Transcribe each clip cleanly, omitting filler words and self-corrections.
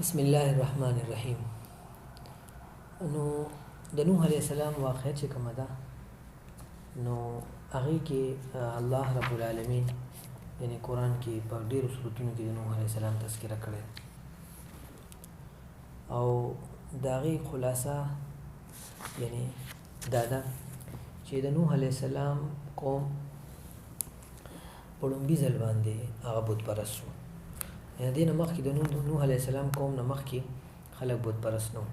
بسم الله الرحمن الرحیم. نو د نوح علیه السلام واقعه چې کومه ده نو هغې کې الله رب العالمین یعنی قرآن کې په ډېرو صورتونو کې د نوح علیه السلام تذکره کړې او د هغې خلاصه یعنی دا ده چې د نوح علیه السلام قوم په لومړي ځل باندې هغه بت پرست شو. یعنې دې نه مخکې د نوح علیه السلام قوم نه مخکې خلک بت پرست نه وو.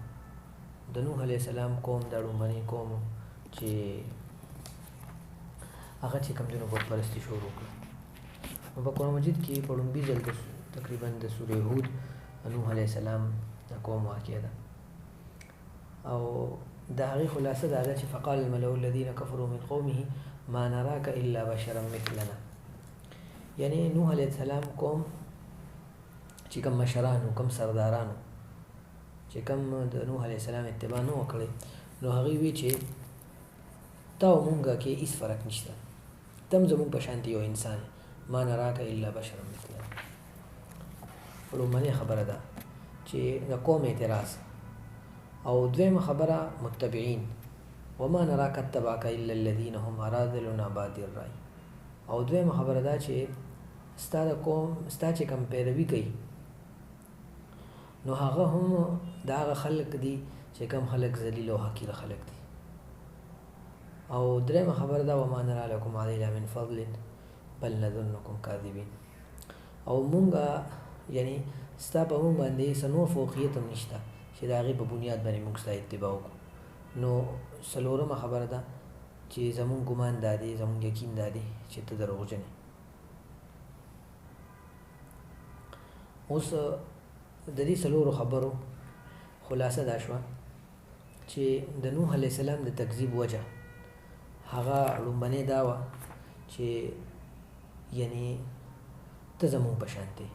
د نوح علیه السلام قوم دا لومړنی قوم چې هغه چې کوم دینو بت پرستي شروع کړه. نو په قرآن مجید کې په لومړي ځل تقریبا د سورې هود نوح علیه السلام د قوم واقعه ده او د هغې خلاصه دا ده چې فقال الملأ الذین کفروا من قومه ما نراک الا بشرا مثلنا. یعنی نوح علیه السلام قوم چې کوم مشرانو کوم سردارانو چې کوم د نوح علیه السلام اتباع نه وکړي نو هغوی وی چې تا او مونږه کې هېڅ فرق نشته، ته هم زموږ په شانتې یو انسان ما نراک الا بشرا مثلنا. لومړنۍ خبره ده چې د قوم اعتراض، او دویمه خبره متبعین وما نراک اتبعک الا الذین هم اراذلنا بادی الرای. او دویمه خبره ده چې ستا د قوم ستا چې کوم پیروي کوي نو هغه هم د هغه خلک دي چې کوم خلک ذلیل او حقیر خلک دي. او درېیمه خبره ده وما نرى لکم علینا من فضل بل نظنکم کاذبین. او مونږه یعنی ستا په مونږ باندې څه نور فوقیت هم نشته چې د هغې په بنیاد باندې مونږ ستا اتباع وکړو. نو څلورمه خبره ده چې زمونږ ګمان دا دی، زمونږ یقین دا دی چې ته دروغجن یې. اوس د دې څلورو خبرو خلاصه دا شوه چې د نوح علیه السلام د تکذیب وجه هغه لومړنۍ دا وه چې یعنی ته زموږ په شانتې،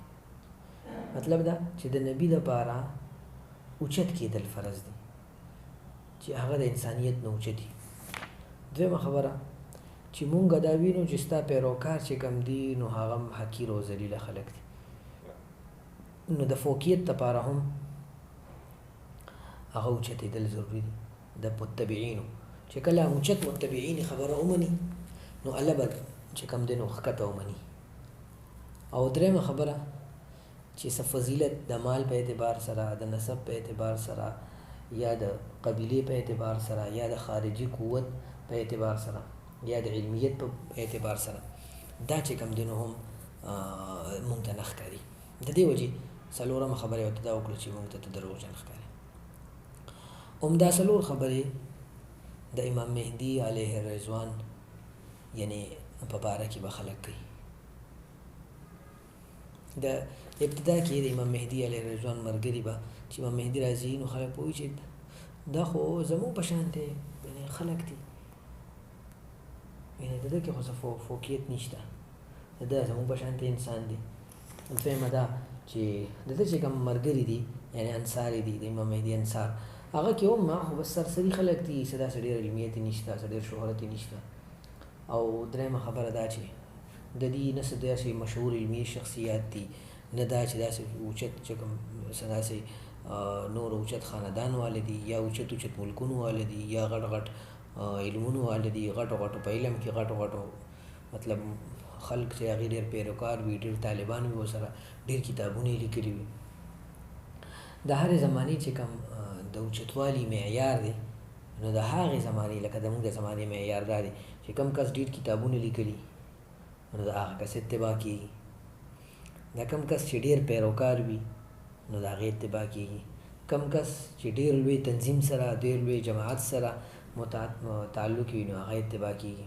مطلب دا چې د نبي دپاره اوچت کېدل فرض دي چې هغه د انسانیت نه اوچت وي. دویمه خبره چې مونږ دا وینو چې ستا پیروکار چې کوم دي نو هغه هم حقیر او ذلیله خلک دي. نو د فوقیت دپاره هم هغه اوچتېدل ضروري دي د متبعینو. چې کله اوچت متبعین خبره ومني نو الله به چې کوم دی نو ښکته ومني. او درېیمه خبره چې څه فضیلت د مال په اعتبار سره، د نسب په اعتبار سره، یا د قبیلې په اعتبار سره، یا د خارجي قوت په اعتبار سره، یا د علمیت په اعتبار سره دا چې کوم دی نو هم مونږ ته نه ښکاري. د دې وجې څلورمه خبره ورته دا وکړه چې مونږ ته ته دروغجن ښکاري. عمده څلور خبرې د امام مهدي علیه الرضوان یعنی په باره کې به خلک کوي. د ابتدا کې د امام مهدي علیه الرضوان ملګري به چې امام مهدي راځي نو خلک به وایي چې دا خو زموږ په شان دی، یعنې خلک دي، یعنې د ده کې خو څه فوقیت نشته، د ده زموږ په شان انسان دی. دویمه دا چې د ده چې کوم ملګري دي یعنې انصار دي، د امام مهدي انصار، هغه کې هم خو بس سرسري خلک دي، څه داسې ډېر علمیت یې نشته، څه ډېر شهرت یې نشته. او درېیمه خبره دا چې د دې نه څه داسې مشهور علمي شخصیات دي، نه دا چې داسې اوچت چې کوم څه داسې نور اوچت خاندان واله دي، یا اوچت ملکونو واله دي، یا غټ غټ علمونو واله دي، غټو غټو په علم کې غټو غټو مطلب خلک چې هغې ډېر پیروکار وي، ډېر طالبان وي ورسره، ډېر کتابونه یې لیکلي وي. د هرې زمانې چې کوم د اوچتوالي معیار دی نو د هغې زمانې لکه زموږ د زمانې معیار دا دی چې کوم کس ډېر کتابونه لیکلي نو د هغه کس اتباع کېږي. دا کم کس چې ډېر پیروکار وي نو د هغې اتباع کېږي. کم کس چې ډېر لوی تنظیم سره، ډېر لوی جماعت سره تعلق وي نو هغه اتباع کېږي.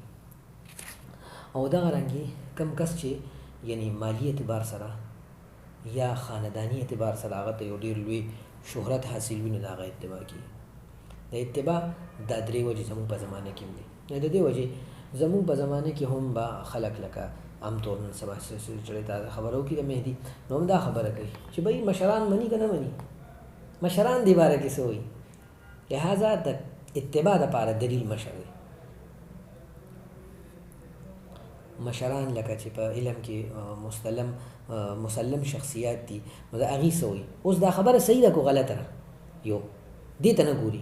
او دغه رنګې کم کس چې یعنی مالی اعتبار سره یا خاندانی اعتبار سره هغه ته یو ډېر لوی شهرت حاصل وي نو د هغه اتباع کېږي. د اتباع دا درې وجې زموږ په زمانه کې هم دي. د دې وجې زموږ په زمانه کې هم به خلک لکه عام طور نن سبا چې ته خبره وکړي د مهدي نو هم دا خبره کوي چې بھئی مشران مني که نه مني، مشران دې باره کې څه وایي، لہذا د اتباع دپاره دلیل مشر دی. مشران لکه چې په علم کې مسلم شخصیات دي نو د هغې څه وایي. اوس دا خبره صحیح ده که غلطه ده یو دې ته نه ګوري.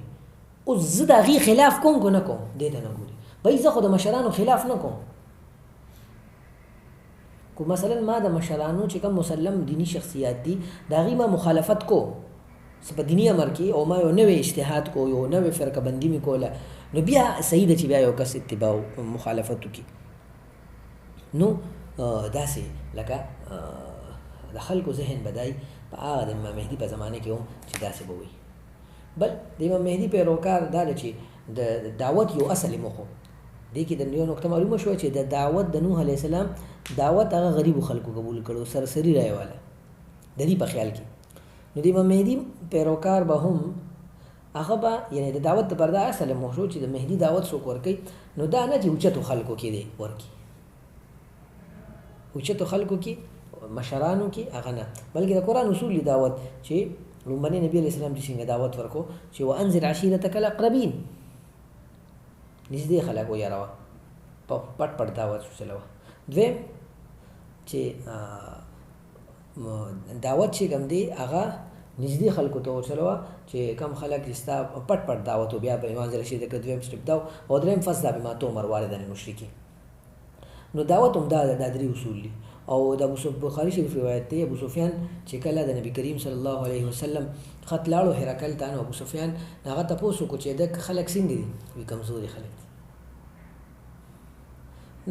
اوس زه د هغې خلاف کوم که نه کوم دې ته نه ګوري. بهی زه خو د مشرانو خلاف نه کوم. کو مثلا ما د مشرانو چې کوم مسلم دینی شخصیات دي د هغې ما مخالفت کو په دینی امر کې او ما یو نوې اجتهاد کو یو نوې فرقه بندي مې کوله نو بیا صحیح ده چې بیا یو کس اتباع مخالفت وکړي. نو داسې لکه د خلکو ذهن بدای په هغه د امام مهدي په زمانه کې هم چې داسې به وي. بل د امام مهدي پیروکار دا ده چې د دعوت یو اصل موخو دې کې د یو نقطه معلومه شوه چې د دعوت د نوح علیه السلام دعوت هغه غریبو خلکو قبول کړو سرسري رایې والا د دې په خیال کې. نو د امام مهدي پیروکار به هم هغه به یعنې د دعوت دپاره دا اصل موخ شو چې د مهدي دعوت څوک ورکوي نو دا نه چې اوچتو خلکو کې دی ورکي اوچتو خلکو کې مشرانو کې هغه نه بلکې د قرآن اصول دی دعوت چې لومبني نبی علیه السلام چې څنګه دعوت ورکو چې وانذر عشیرتک الاقربین نږدې خلک ویاروه پټ پټ دعوت چلوه. دویم چې دعوت چې کوم دی هغه نږدې خلکو ته وچلوه چې کم خلک چې ستا پټ پټ دعوت و بیا به وانذر عشیرتک دویم سټپ دا او دریم فصل بما تؤمر وارد المشرکین. نو دعوت هم دا درې اصول دي. او د بخاری شریف روایت دی ابو سفیان چې کله د نبی کریم صلی الله علیه وسلم خط لاړو هرقل ته نو ابو سفیان هغه تپوس وکړو چې د خلک څنګه دي وي کمزوري خلک دي.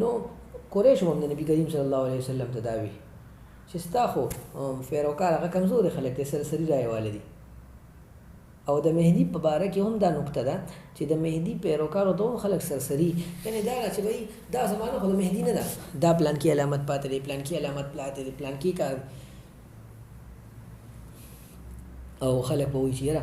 نو قریش هم د نبی کریم صلی الله علیه وسلم ته دا وی چې ستا خو پیروکار هغه کمزوري خلک دي سرسري رایې واله دي. او د مهدي په باره کې هم دا نقطه ده چې د مهدي پیروکارو ته هم خلک سرسري یعنې دا چې وایي دا زمانه خو د مهدي نه ده دا پلان کې علامت پاتې دی پلان کې علامت پاتې دی پلان کې کار او خلک به وایي چې یاره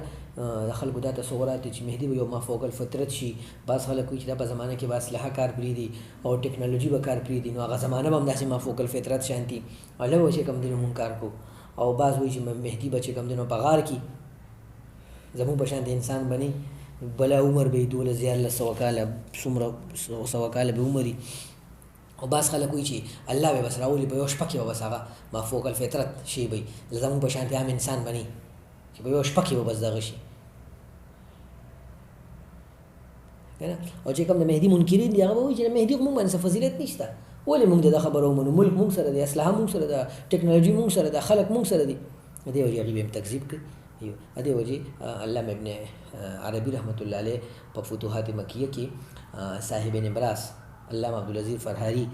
د خلکو دا تصورات دي چې مهدي به یو مافوق الفطرت شي. بعض خلک وایي چې دا په زمانه کې به اسلحه کار پرېږدي او ټکنالوژي به کار پرېږدي نو هغه زمانه به هم داسې مافوق الفطرت شانتي هله به چې کوم دی نو مونږ کار کوو. او بعض وایي چې مهدي به چې کوم دی نو په غار کې زمون په شان د انسان بني بلا عمر به 1200 کاله څومره 100 کاله به عمري. او بعض خلک وایي چې الله به بس راولي په یو شپه کې به بس هغه مافوق الفطرت شي به زمون په شان عام انسان بني چې په یو شپه کې به بس دغه شي. او چې کوم د مهدي منکرین دي هغه به وایي چې د مهدي موږ باندې فضیلت نشته ولې موږ د خبرو ومنو ملک موږ سره دی اسلحه موږ سره ده ټکنالوژي موږ سره ده خلک موږ سره دي. دې وجې هغې به هم تکذیب کوي. ادې وجې علامه ابن عربي رحمت الله علیه په فتوحات مکیه کې صاحب نبراس علامه عبدالعزیز فرهانی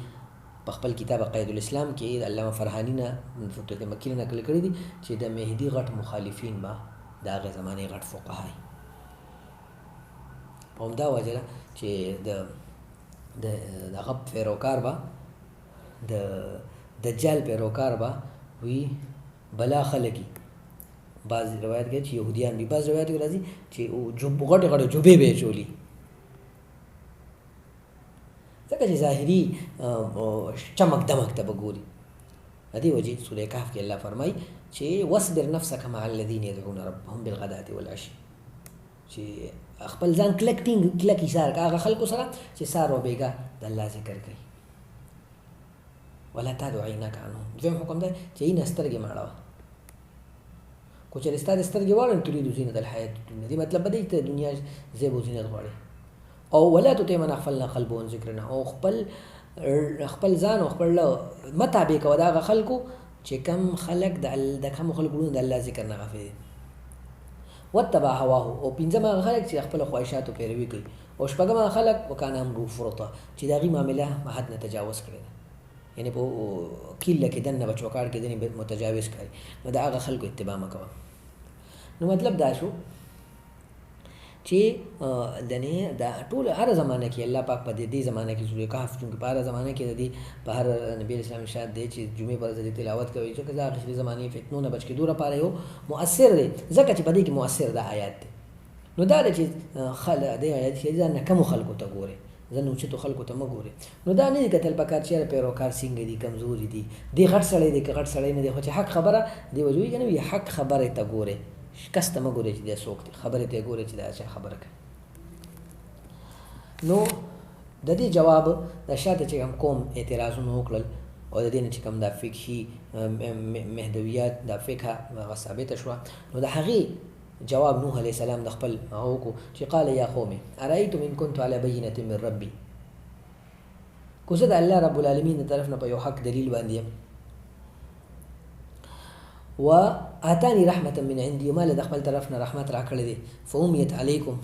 په خپل کتاب قید الاسلام کې د علامه فرهانی نه فتوحات مکیه نقل کړی دي چې د مهدي غټ مخالفین به د هغې زمانې غټ فقها وي. په همدا وجه ده چې د هغه پیروکار به د دجال پیروکار به وي بلا خلکي. بعض روایت کې چې يهوديان دي بعض روایت کې راځي چې غټه غټه جوبې به چولي ځکه چې ظاهري چمک دمک ته بګوري. ادي وجه سورې کهف کې الله فرمای چې واصبر نفسك مع الذين يدعون ربهم بالغداة والعشي چې خپل ځان کلکټینګ کلک ایثار هغه خلکو سره چې سار او بیګا د الله ذکر کوي. ولا تدع عينك عنهم. دویم حکم ده چې یې نسترګې ماړه کو چې ستاسو سترګې واړه تريد زینت الحیات الدنیا دې مطلب دی ته دنیا زیب او زینت غواړي. او ولا تطع من اغفلنا قلبه عن ذکرنا او خپل ځان او خپل مطابق او دا خلکو چې کم خلق د کم خلکو د الله ذکر نه غافل وتبع هواه او پنځمه خلک چې خپل خواهشاتو پیروي کوي او شپږمه خلک وکانه امر فرطه چې دغه معاملې حد نه تجاوز کړي یعنی په کله کې دنه بچوکار کې دنه متجاوز کوي نو دا هغه خلکو اتباع مکوه. نو مطلب دا شو چې دنه دا ټول هر زمانه کې الله پاک په دې زمانه کې سورې کهف چې په هر زمانه کې د دې په هر نبی اسلام شاد دی چې جمعې پر ځای تلاوت کوي چې کله اخري زمانه فتنو نه بچ کې دوره پاره یو مؤثر دی ځکه چې په دې کې مؤثر د آیات دی. نو دا چې خلک د آیات چې ځان کم خلکو ته ګوري زنه چې تو خلکو ته مګوري نو دا نه کتل پکار چې پیروکار څنګه دي کمزوري دي دی غټ سړی دی غټ سړی نه دی خو چې حق خبره دی وجوي کنه وی حق خبره ته ګوري کسته مګوري چې دا څوک دی خبره ته ګوري چې دا څه خبره کوي. نو د دې جواب د شاته چې کوم قوم اعتراضونه وکړل او د دې نه چې کوم د فقهي مهدویات د فقه هغه ثابته شوه، نو د هغې جواب نوح علیه السلام د خپل هغه وکړو چې قال یا قوم ارایتم ان كنت علی بینة من ربي، کو زه د الله رب العالمین د طرف نه په یو حق دلیل باندې یم، و اتانی رحمة من عندي، ما له د خپل طرف نه رحمت راکړی دی، فامیت علیکم،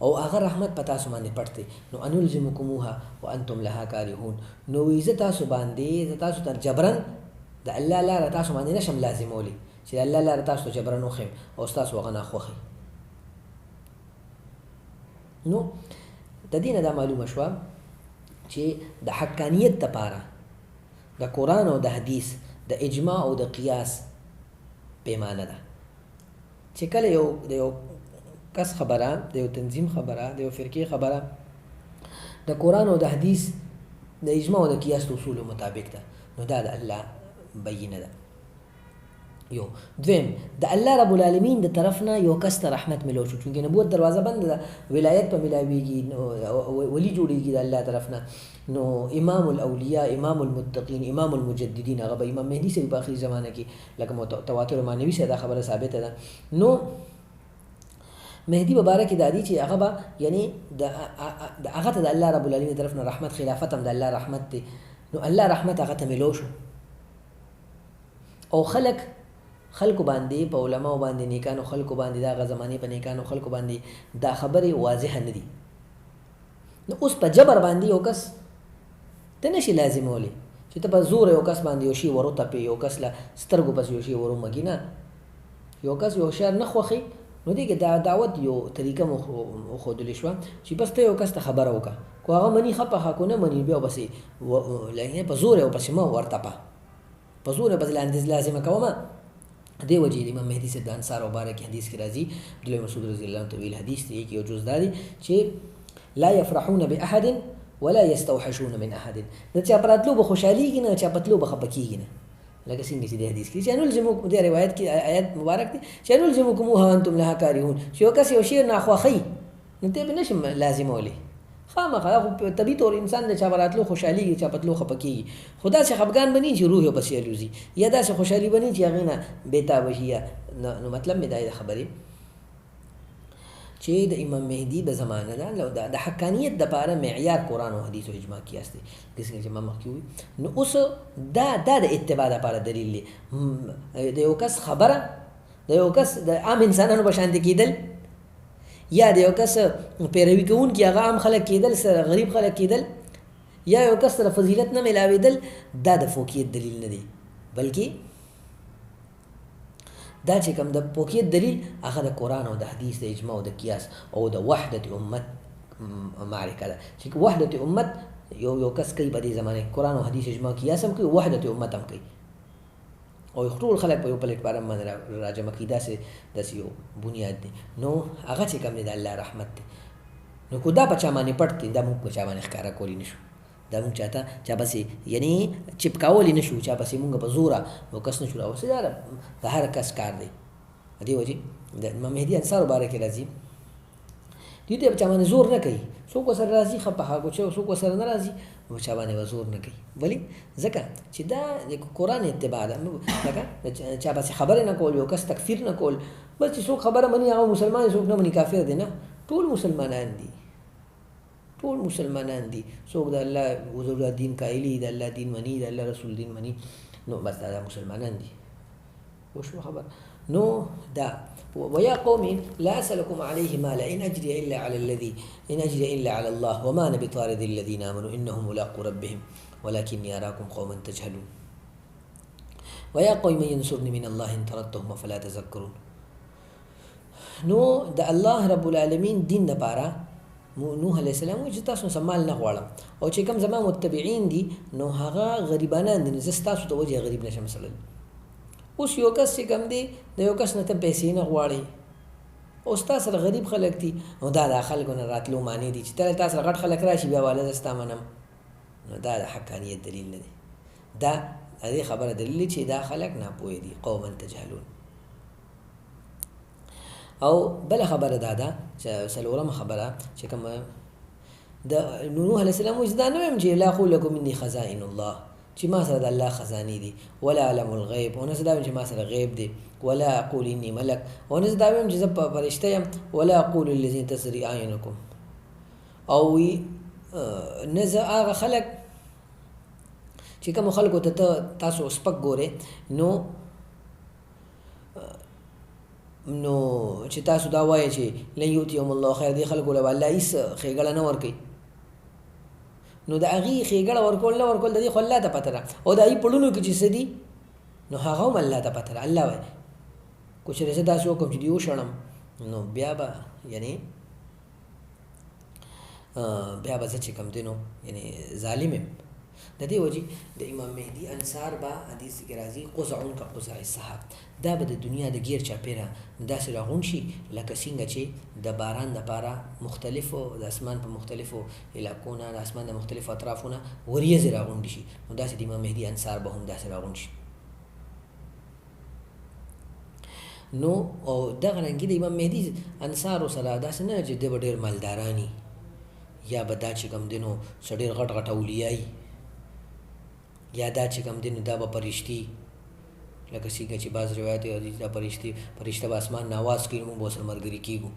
او هغه رحمت په تاسو باندې پټ دی، نو انلزمکموها وانتم لها کارهون، نو وی زه تاسو باندې زه تاسو ته جبرن د الله لاره تاسو باندې نشم لازمولی چې د الله لاره تاسو ته جبرن وښیم او ستاسو هغه ناخوښي. نو د دې نه دا معلومه شوه چې د حقانیت دپاره د قرآن او د حدیث د اجماع او د قیاس پیمانه ده چې کله د یو کس خبره، د یو تنظیم خبره، د یو فرقې خبره د قرآن او د حدیث د اجماع او د قیاس د اصولو مطابق ده، نو دا د الله بینه ده. یو دویم، د الله رب العالمین د طرف نه یو کس ته رحمت ملو شو، چونکې نبوت دروازه بند ده، ولایت په ملاویږي، ولی جوړیږي د الله طرف نه، نو امام الاولیاء، امام المتقین، امام المجددین هغه به امام مهدي صاحب په آخري زمانه کې لکه تواتر معنوي سره دا خبره ثابته ده. نو مهدي مبارک د دې چې هغه به یعنی د هغه ته د الله رب العالمین طرف نه رحمت، خلافت هم د الله رحمت دی، نو الله رحمت هغه ته ملو شو، او خلکو باندې په علماو باندې نیکانو خلکو باندې دا هغه زمانې په نیکانو خلکو باندې دا خبرې واضحه نه دي. نو اوس په جبر باندې یو کس ته نشي لازمولی چې ته په زور یو کس باندې یو شي وروتپې، یو کس له سترګو پس یو شي ورومږي، نه، یو کس یو شی نه خوښي، نو دې کې دا دعوت یو طریقه وښودلې شوه چې بس ته یو کس ته خبره وکړه، کو هغه مني ښه پخه، کو نه مني بیا بسې په زور یې پسې مه ورتپه، په زور یې پسې لازمه کومه. دې وجې د امام مهدي صاحب د انصار او باره کې حدیث کې راځي، عبدالله مسعود رضی الله عنه طویل حدیث دی کې یو جز دا دی چې لا یفرحون باحد ولا یستوحشون من احد، د چا په راتلو به خوشحالېږي نه، چا په تلو به خفه کېږي نه، لکه څنګه چې د حدیث کې چې انلزمکم، دې روایت کې آیت مبارک دی چې انلزمکموها وانتم لها کارهون، چې یو کس یو شی ناخوښوي نو ته به نشي لازمولی، خامخا خو طبیعي طور انسان د چا په راتلو خوشحالېږي، چا په تلو خفه کېږي، خو داسې خفګان به نه چې روح یې پسې الوځي، یا داسې خوشحالي به نه چې هغې نه بېتابه شي. نو مطلب مې دا د خبرې چې د امام مهدي د زمانه ده د حقانیت دپاره معیار قرآن او حدیث او اجماع قیاس دی، څنګه چې ما مخکې وویل. نو اوس دا د اتباع دپاره دلیل دی، د یو کس خبره د یو کس د عام انسانانو په شانتې کېدل، یا د یو کس پیروي کوونکي هغه عام خلک کېدل، سره غریب خلک کېدل، یا یو کس سره فضیلت نه میلاوېدل، دا د فوقیت دلیل نه دی، بلکې دا چې کوم د فوقیت دلیل هغه د قرآن او د حدیث د اجماع او د قیاس او د وحدت امت معرکه ده، چې وحدت امت یو کس کوي په دې زمانه کې، قرآن او حدیث اجماع قیاس هم کوي، وحدت امت هم کوي، او ټول خلک په یو پلیټفارم باندې راجمع کړي، داسې یو بنیاد دی. نو هغه چې کوم دی د الله رحمت دی، نو کو دا په چا باندې پټ دی، دا موږ په چا باندې ښکاره کولی نه شو، دا موږ چا پسې یعنی چپکولی نه شو، چا پسې موږ په زوره یو کس نه شو راوستلی، دا د هر کس کار دی. دې وجې د امام مهدي انصارو باره کې راځي دوی ته په چا باندې زور نه کوي، څوک ورسره راځي ښه په هغو چې څوک ورسره نه راځي په چا باندې به زور نه کوي، ولې ځکه چې دا د قرآن اتباع ده، لکه چا پسې خبرې نه کول، یو کس تکفیر نه کول، بس چې څوک خبره مني هغه مسلمان دی، څوک نه مني کافر دی، نه، ټول مسلمانان دي، ټول مسلمانان دي، څوک د الله حضور دین قایلي، د الله دین مني، د الله رسول دین مني، نو بس دا مسلمانان دي. وشو خبر؟ نو دا ويا قوم لا أسألكم عليه مالا إن أجري إلا على الله وما أنا بطارد الذين آمنوا إنهم ملاقو ربهم ولكني أراكم قوما تجهلون ويا قوم ينصرني من الله إن طردتهم فلا تذكرون. نو دا الله رب العالمین دین دپاره نوح علیه السلام وایي چې تاسو سمال نه غواړم، او چې کوم زما متبعین دي نو هغه غریبانان دي، زه ستاسو د وجې غریب نشم مثلا. اوس یو کس چې کوم دی د یو کس نه ته پیسې نه غواړئ، او ستا سره غریب خلک دي، نو دا د خلکو نه راتلو معنی دي چې تا سره غټ خلک راشي بیا والا زه ستا منم، نو دا د حقانیت دلیل نه دی، دا د دې خبره دلیل چې دا خلک ناپوهه دي، قوما تجهلون. او بل خبره دا ده چې څلورمه خبره چې کوم نوح علیه السلام وایي زه دا نه وایم چې لا اقول لکم اني خزائن الله، چې ما سره د الله خزانې دي، ولا اعلم الغیب، او نه زه دا وایم چې ما سره غیب دی، ولا اقول اني ملک، او نه زه دا وایم چې زه فرشته یم، ولا اقول للذین تزری اعینکم، او وی نه زه هغه خلک چې کوم خلکو ته تاسو سپک ګورئ نو چې تاسو دا وایئ چې لن یؤتیهم الله خیر، دې خلکو له به الله هېڅ ښېګړه نه ورکوي، نو د هغې ښېګړه ورکول نه ورکول د دې خو الله ته پته ده، او د هغې پړونو کې چې څه دي نو هغه هم الله ته پته ده. الله وایي که چېرې زه داسې وکړم چې دې وشړم نو بیا به زه چې کوم دی نو ظالم یم. د دې وجې د امام مهدي انصار به حدیث کې راځي قزعون که قزع السحاب، دا به د دنیا د ګیر چاپېره داسې راغونډ شي لکه څنګه چې د باران دپاره مختلفو د اسمان په مختلفو علاقو نه د اسمان د مختلفو اطرافو نه وریځې راغونډې شي، نو داسې د امام مهدي انصار به هم داسې راغونډ شي. نو او دغه رنګې د امام مهدي انصارو سره داسې نه چې دی به ډېر مالداراني یا به دا چې کوم دی نو څه ډېر غټ غټ اولیایي یا دا چې کوم دی نو دا به فرشتي لکه څنګه چې بعض روایت دي دا فرشته به اسمان نه اواز کوي، موږ به ورسره ملګري کېږو.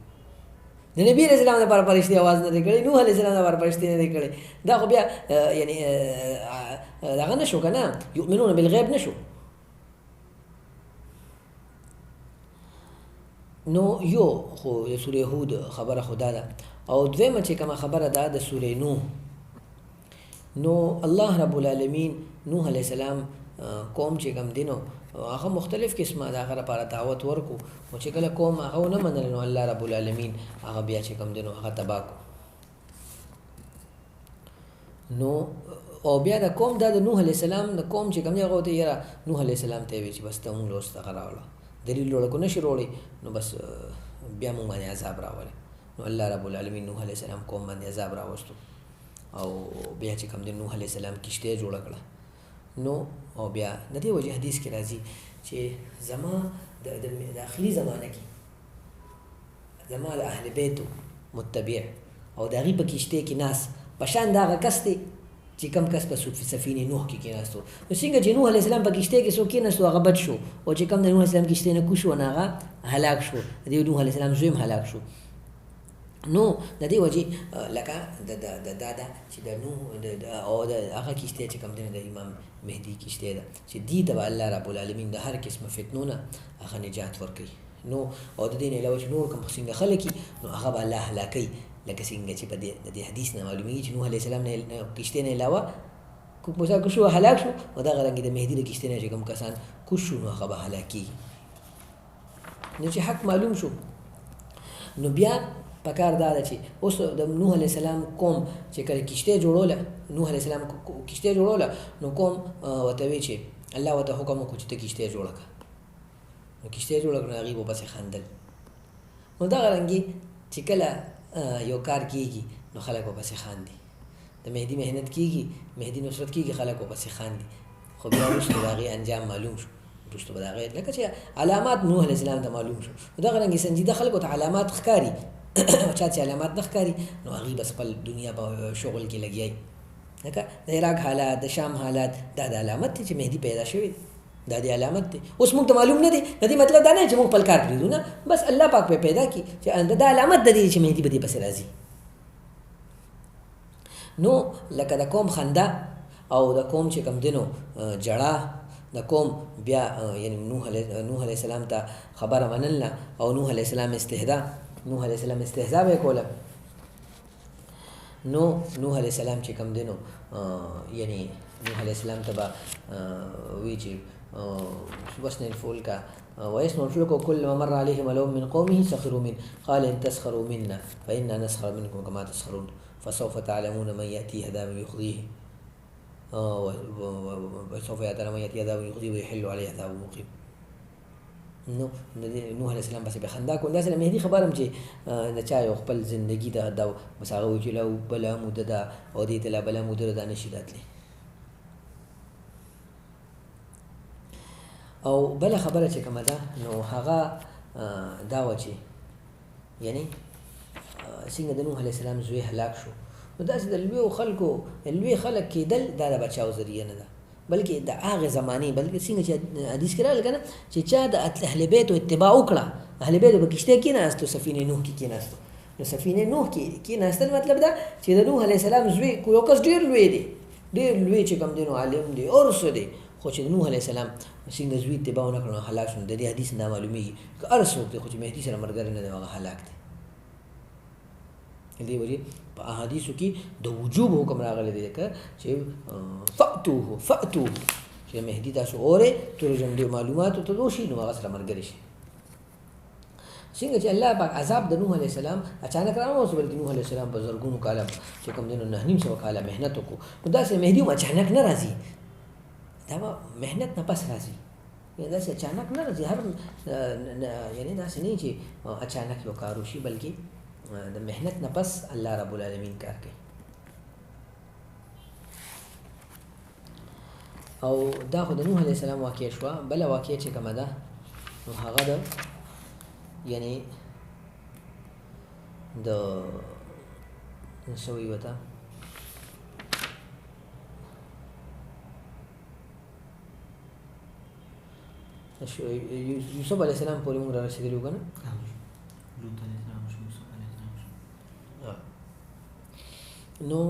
د نبي علیه السلام دپاره فرشتې اواز نه دی کړی، نوح علیه السلام دپاره فرشتې نه دی کړی، دا خو بیا دغه نه شو که نه، یؤمنون بالغیب نه شو. نو یو خو د سورې هود خبره خو دا ده، او دویمه چې کومه خبره ده د سورې نوح. نو الله رب العالمین نوح علیه السلام قوم چې کوم دی نو هغه مختلف قسمه د هغه لپاره دعوت ورکو، او چې کله قوم هغه ونه منل نو الله رب العالمین هغه بیا چې کوم دی نو هغه تباه کړو. نو او بیا د قوم دا د نوح علیه السلام د قوم چې کوم دی هغه ورته یاره نوح علیه السلام ته یې ویل چې بس ته مونږ له اوس دغه راوړه دلیل وړه کو نشي وروړی، نو بس بیا مونږ باندې عذاب راولئ. نو الله رب العالمین نوح علیه السلام قوم باندې عذاب راوستو، او بیا چې کوم دی نوح علیه السلام کشتۍ جوړه کړه. نو او بیا د دې وجې حدیث کې راځي چې زما د آخري زمانه کې زما د اهل بیتو متبع او د هغې په کشتۍ کې ناس په شان د هغه کس دی چې کم کس په سفینې نوح کې کېناستو. نو څنګه چې نوح علیه السلام په کشتۍ کې څوک کېناستو هغه بد شو، او چې کم د نوح علیه السلام کشتۍ نه کوز شو نو هغه هلاک شو، د نوح علیه السلام زوی هم هلاک شو. نو د دې وجې لکه دا ده چې د نوح او د هغه کشتۍ چې کوم دی د امام مهدي کشتۍ ده چې دې ته به الله رب العالمین د هر قسمه فتنو نه هغه نجات ورکوي. نو او د دې نه علاوه چې نور کوم څنګه خلک نو هغه به الله هلاکوي، لکه څنګه چې په د دې حدیث نه معلومیږي چې نوح علیه السلام نه کشتۍ نه علاوه کوم موسی شو هلاک شو، او دغه رنګې د مهدي د کشتۍ نه چې کوم کسان کوز شو نو هغه به هلاکېږي. نو چې حق معلوم شو نو بیا پکار دا ده چې اوس د نوح علیه السلام قوم چې کله کشتۍ جوړوله، نوح علیه السلام کشتۍ جوړوله، نو قوم ورته وی چې الله ورته حکم وکړو چې ته کشتۍ جوړه کړه. نو کشتۍ جوړه کړه، هغوی به پسې خندل. نو دغه رنګې چې کله یو کار کېږي نو خلک به پسې خاندي، د مهدي محنت کېږي، مهدي نصرت کېږي، خلک به پسې خاندي. خو بیا وروسته د هغې انجام معلوم شو، وروسته به د هغې لکه چې علامات نوح علیه السلام ته معلوم شو. نو دغه رنګې سنجیده خلکو ته علامات ښکاري، چا چې علامات نه ښکاري نو هغوی بس خپل دنیا په شغل کې لګیایي. لکه د عراق حالات، د شام حالات، دا د علامت دی چې مهدي پیدا شوی دی، دا د علامت دی. اوس موږ ته معلوم نه دی، د دې مطلب دا نه چې موږ خپل کار پرېږدو، نه، بس الله پاک به پیدا کړي چې دا علامت د دې چې مهدي به دې پسې راځي. نو لکه د قوم خندا او د قوم چې کوم دی نو جړه، د قوم بیا یعنی نوح علیه السلام ته خبره منل نه، او نوح علیه السلام نوح علیه السلام استهزا به یې کوله. نو نوح علیه السلام چې کوم دی نو یعنی نوح علیه السلام ته به وی چې واسن الفلک ويصنع الفلك كلما مر عليه ملأ من قومه سخروا منه قال إن تسخروا منا فإنا نسخر منكم كما تسخرون فسوف تعلمون من يأتيه عذاب يخزيه وسوف يعلمون من يأتيه عذاب يخزيه ويحل عليه عذاب مقيم. نو نوح علیه السلام پسې به خندا کول. داسې د مهدي خبر هم چې د چا یو خپل زندګي ده دا بس هغه وایي چې لا بله موده ده او دې ته لا بله موده ده، دا نشي راتلی. او بله خبره چې کومه ده نو هغه دا وه چې یعنی څنګه د نوح علیه السلام زوی هلاک شو، نو داسې د لویو خلکو لوی خلک کېدل دا د بچاو ذریعه نه ده، بلکې د هغې زمانې بلکې څنګه چې حدیث کې راغلی که نه چې چا د اهل بیتو اتباع وکړه، اهل بیتو په کښتۍ کېناستو، سفینې نوح کې کېناستو. نو سفینې نوح کې کېناستل مطلب دا چې د نوح علیه السلام زوی یو کس ډېر لوی دی، ډېر لوی چې کوم دی نو عالم دی اور څه دی، خو چې د نوح علیه السلام څنګه زوی اتباع ونه کړو نو هلاک شو. د دې حدیث نه معلومیږي که هر څوک دی خو چې مهدي سره ملګری نه دی هغه هلاک دی. دې وجې په احادیثو کې د وجوب حکم راغلی دی که چې فأتوه چې مهدي تاسو اورئ ترجم دې معلوماتو ته وشي نو هغه سره ملګری شي. څنګه چې الله پاک عذاب د نوح علیه السلام اچانک راووست، بلکې نوح علیه السلام په زرګونو کاله چې کوم دی نو 9.5 کاله محنت وکړو. نو داسې مهدي هم اچانک نه راځي، دا به محنت نه پس راځي، داسې اچانک نه راځي. هر یعنې داسې نه چې اچانک یو کار وشي، بلکې د محنت نه پس الله رب العالمین کار کوي. او دا خو د نوح علیه السلام واقع شوه. بله واقع چې کومه ده نو هغه د یعنې د څه وایي ورته یوسف علیه السلام پورې موږ را رسېدلي وو که نه؟ نو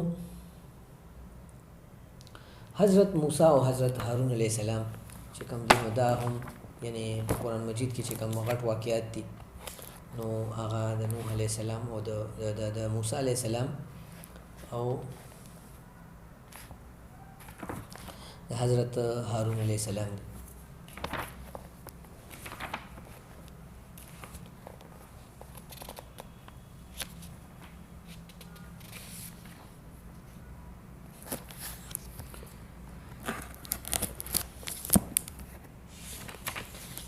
حضرت موسی او حضرت هارون علیه السلام چې کوم دي نو دا هم یعنی قرآن مجید کې چې کوم غټ واقعات دي نو هغه د نوح علیه السلام او د موسی علیه السلام او د حضرت هارون علیه السلام دي.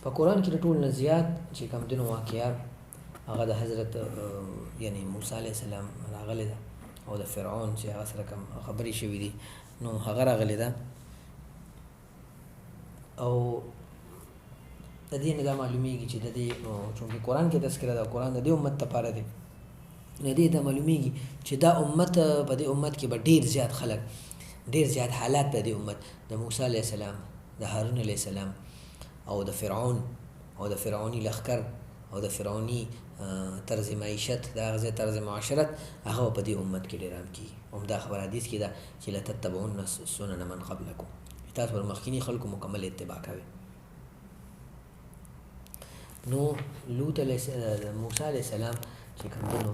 په قرآن کې د ټول نه زیات چې کوم دي نو واقعات هغه د حضرت یعنی موسی علیه السلام راغلی ده او د فرعون چې هغه سره کوم خبرې شوي دي نو هغه راغلی ده. او د دې نه دا معلومیږي چې د دې چونکې قرآن کې تذکره ده، قرآن د دې امت لپاره دی، د دې دا معلومیږي چې دا امت په دې امت کې به ډېر زیات خلک، ډېر زیات حالات په دې امت د موسی علیه السلام، د هارون علیه السلام او د فرعون او د فرعوني لښکر او د فرعوني طرز معیشت، د هغه طرز معاشرت هغه په دې امت کې ډېر عام کېږي. همدا خبره حدیث کې ده چې لتتبعن سنن من قبلکم، تاسو پر مخکیني خلکو مکمل اتباع کوئ. نو موسی علیه السلام چې کوم دی نو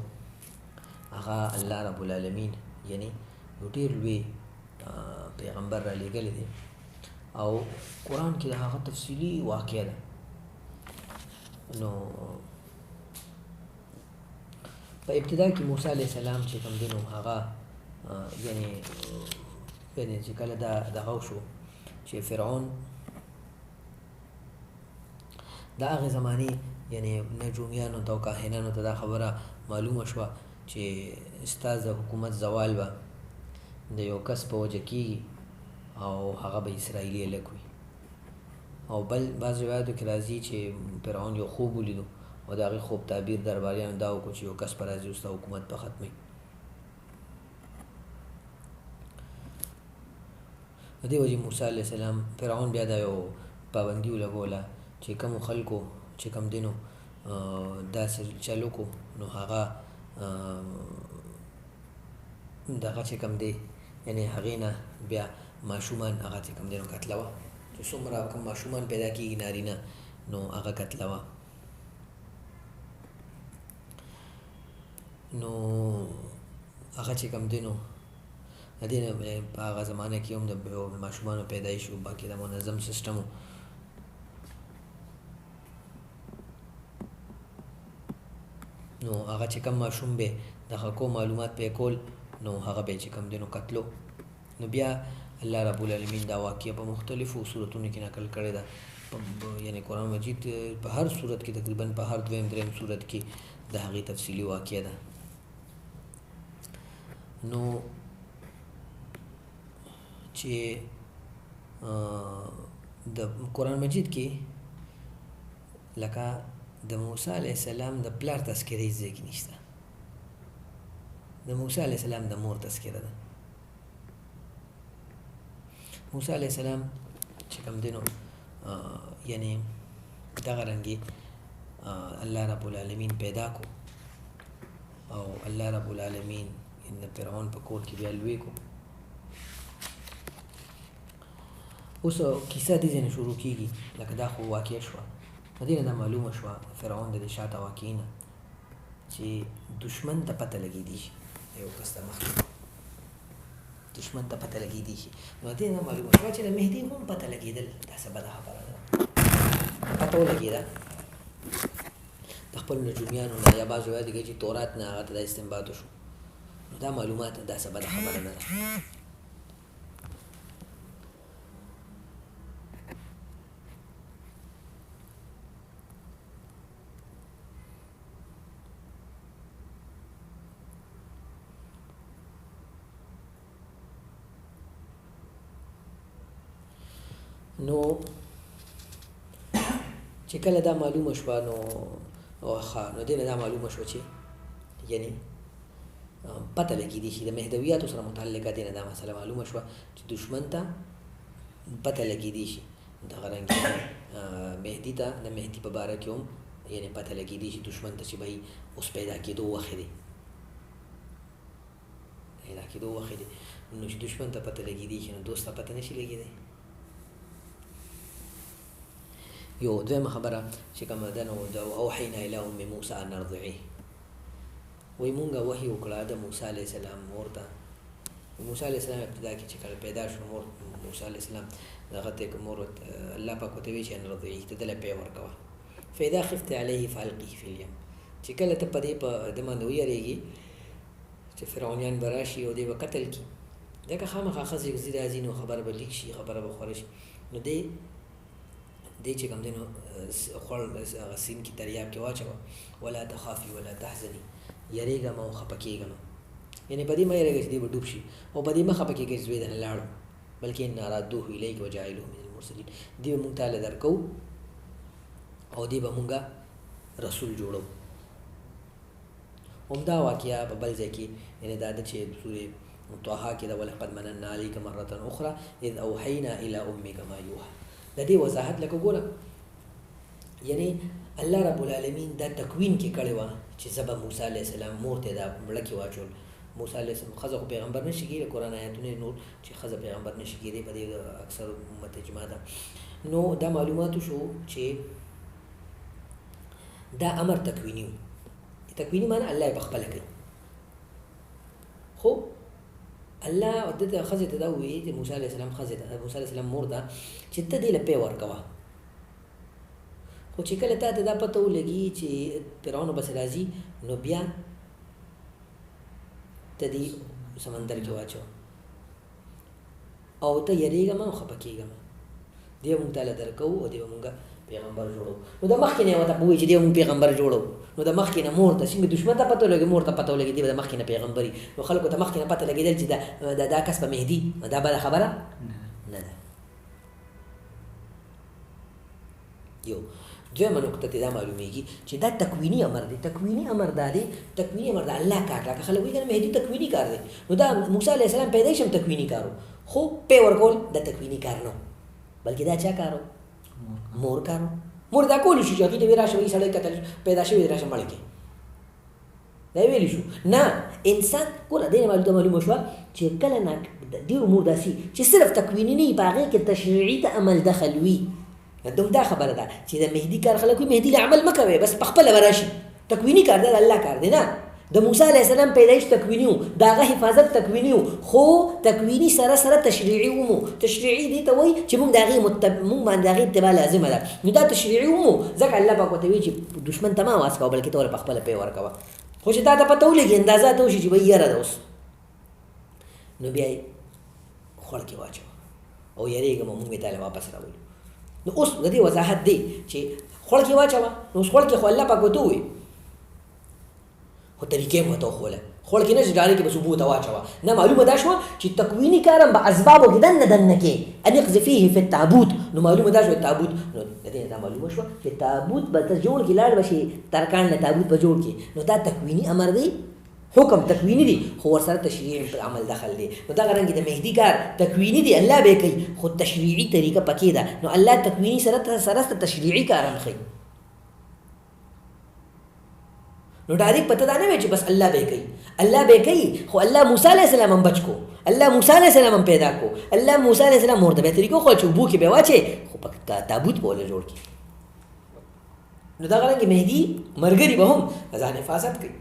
هغه الله رب العالمین یعنی یو ډېر لوی پیغمبر را لېږلی دی او قرآن کې د هغه تفصیلي واقع ده. نو په ابتدا کې موسی علیه السلام چې کوم دی نو هغه یعنی چې کله دا دغه وشو چې فرعون د هغې زمانې یعنی نجومیانو ته او کاهنانو ته دا خبره معلومه شوه چې ستا د حکومت زوال به د یو کس په وجه کېږي او هغه به اسرائیلي هلک وي. او بل بعض روایاتو کې راځي چې فرعون یو خوب ولیدو او د هغې خوب تعبیر درباریانو دا وکړو چې یو کس به راځي او ستا حکومت به ختموي. د دې وجې موسی علیه السلام فرعون بیا دا یو پابندي ولګوله چې کومو خلکو چې کوم دی نو داسې چل وکړو نو هغه دغه چې کوم دی یعنې هغې نه بیا ماشومان هغه چې کوم دی نو قتلوه، چې څومره کوم ماشومان پیدا کېږي نارینه نو هغه قتلوه. نو هغه چې کوم دی نو د دې نه په هغه زمانه کې هم د ماشومانو پیدایش و باقي د منظم سیسټم و. نو هغه چې کوم ماشوم به د خلکو معلومات پې کول نو هغه به چې کوم دی نو قتلو. نو بیا الله رب العالمین دا واقعه په مختلفو صورتونو کې نقل کړې ده، یعنی قرآن مجید په هر صورت کې تقریبا په هر دویم دریم صورت کې د هغې تفصیلي واقعه ده. نو چې د قرآن مجید کې لکه د موسی علیه السلام د پلار تذکره یې ځای کې نشته، د موسی علیه السلام د مور تذکره ده. موسی علیه السلام چې کوم دی نو یعنی دغه رنګې الله رب العالمین پیدا کو او الله رب العالمین د فرعون په کور کې بیا لوی کو. اوس کیسه دې ځینې شروع کېږي لکه دا خو واقع شوه، په دې نه دا معلومه شوه فرعون د دې شاته واقع نه چې دشمن ته پته لګېدی شي، یو کس ته مخکې دشمن ته پته لګېدی شي، نو دې نه معلومه شوه چې د مهدي هم پته لګېدل دا څه بده خبره ده. پته ولګېده د خپل نجومیانو نه یا بعضو یاد کوي چې تورات نه هغه ته دا استنباط وشو، نو دا معلومات دا څه بده خبره نه ده. نو چې کله دا معلومه شوه نو دې نه دا معلومه شوه چې یعنی پته لګېدی شي د مهدویاتو سره متعلقه دې نه دا مسله معلومه شوه چې دشمن ته پته لګېدی شي. دغه رنګې مهدي ته د مهدي په باره کې هم یعنی پته لګېدی شي دشمن ته چې بهی اوس پیدا کېدو وخت دی، پیدا کېدو وخت دی، نو چې دشمن ته پته لګېدی شي نو دوست ته پته نشي لګېدی. یو دویمه خبره چې کومه ده نو د اوحینا الی ام موسی ان ارضعیه، وایي مونږه وحی وکړه د موسی علیه السلام مور ته. موسی علیه السلام ابتدا کې چې کله پیدا شو مور موسی علیه السلام دغه ته مور الله پاک ورته وایي چې ان ارضعیه ته دله پی ورکوه، فاذا خفت علیه فالقیه فی الیم، چې کله ته په دې په د باندې ویریږي چې فرعونیان به راشي او دې به قتل کړي، ځکه خامخا ښځې راځي نو خبره به لیک شي، خبره به خوره شي، نو دې چې کوم دی نو خوړ هغه سین کې دریاب کې واچوه، ولا تخافي ولا تحزني، یریږه مه او خفه کېږه مه، یعنې په دې مه یریږه چې دې به ډوب شي، او په دې مه خفه کېږه چې زوی دنه لاړو، بلکې انا رادوه الیک وجاعلوه من المرسلین، دې به مونږ تاله درکو او دې به مونږه رسول جوړو. همدا واقعه په بل ځای کې یعنې دا ده چې سورې طه کې ده ولقد مننا علیک مرة اخرى اذ اوحینا الی امک ما یوحی، د دې وضاحت لکه ګوره یعنی الله رب العالمین دا تکوین کې کړی وه چې زه به موسی علیه السلام مور ته دا مړه کې واچول. موسی علیه السلام ښځه خو پیغمبر نشي کېدی، قرآن آیاتونه نور چې ښځه پیغمبر نشي کېدی په دې اکثر امت اجماع ده. نو دا معلوماتو شو چې دا امر تکویني و، تکویني معنی الله یې پخپله کوي، خو الله دته ښځې ته دا ووایي چې موسی علیه السلام ښځې ته موسی علیه السلام مور ته چې ته دې له پی ورکوه، خو چې کله تا ته دا پته ولګي چې فرعون بس راځي نو بیا ته دې سمندر کې واچوه او ته یریږه مه او خفه کېږه مه، دې به مونږ تاله درکوو او دې به مونږه پیغمبر جوړو. نو د مخکې نه یې ورته ووایي چې دې به مونږ پیغمبر جوړو، نو د مخکې نه مور ته څنګه دشمن ته پته ولګي، مور ته پته ولګي دې به د مخکې نه پیغمبري، نو خلکو ته مخکې نه پته لګېدل چې دا کس به مهدي، دا بده خبره نه ده. یو دویمه نقطه ته دا معلومیږي چې دا تکویني امر دی. تکویني امر دا دی، تکویني امر دا الله کار لکه خلک وایي کنه مهدي تکویني کار دی، نو دا موسی علیه السلام پیدایش هم تکویني کارو، خو پی ورکول دا تکویني کار نه بلکې دا چا کارو؟ مور کارو. مور دا کولی شو چې هغې ته وایي راشه وایي سړی قتل پیدا شوی دی راشه مړ کړې، دا یې ویلی شو نه. انسان ګوره دې نه معلومه شوه چې کله نه دې امور داسې چې صرف تکویني نه وي په هغې کې تشریعي ته عمل دخل وي، دا خبره ده چې د مهدي کار خلک وایي مهدي له عمل مه کوئ بس پخپله به راشي، تکویني کار دی د الله کار دی نه. د موسی علیه السلام پیدایش تکویني و، د هغه حفاظت تکویني و، خو تکویني سره سره تشریعي ومو. تشریعي دې ته وایي چې مونږ د هغې مونږ باندې د هغې اتباع لازمه ده، نو دا تشریعي ومو، ځکه الله پاک ورته وایي چې دشمن ته مه اواز کوه بلکې ته ورله پخپله پی ورکوه، خو چې تا ته پته ولګي اندازه ته وشي چې بهی یره ده اوس، نو بیا یې خوړ کې واچوه او یریږه مه مونږ یې تاله واپس راولو. نو اوس د دې وضاحت دی چې خوړ کې واچوه، نو اوس خوړ کې خو الله پاک ورته ووایي خو طریقې مو ورته وښوله، خوړ کې نه چې ډارې کې به اوبو ته واچوه، نه معلومه دا شوه چې تکویني کار هم به اسبابو کې دننه کې ان اقذفیه فی التابوت، نو معلومه دا شوه تابوت، نو د دې دا معلومه شوه چې تابوت به ته جوړ کړي لاړ به شي ترکان له تابوت به جوړ کړي، نو دا تکویني امر دی حکم تکوینی دی خو ورسره تشریعي په عمل دخل دی. نو دغه رنګ د مهدي کار تکوینی دی، الله به کوي خو تشریعي طریقه پکې ده. نو الله تکوینی سره تشریعي کار هم کوي. نو ډایرک پته دا نه وي چې بس الله به کوي، الله به کوي خو الله موسی علیه السلام هم بچ کو، الله موسی علیه السلام هم پیدا کو، الله موسی علیه السلام مرده به طریقو خو چې بو کې به واچي خو په تابوت بوله جوړ کی. نو دغه رنګ مهدي مرګري به هم ځان حفاظت کوي،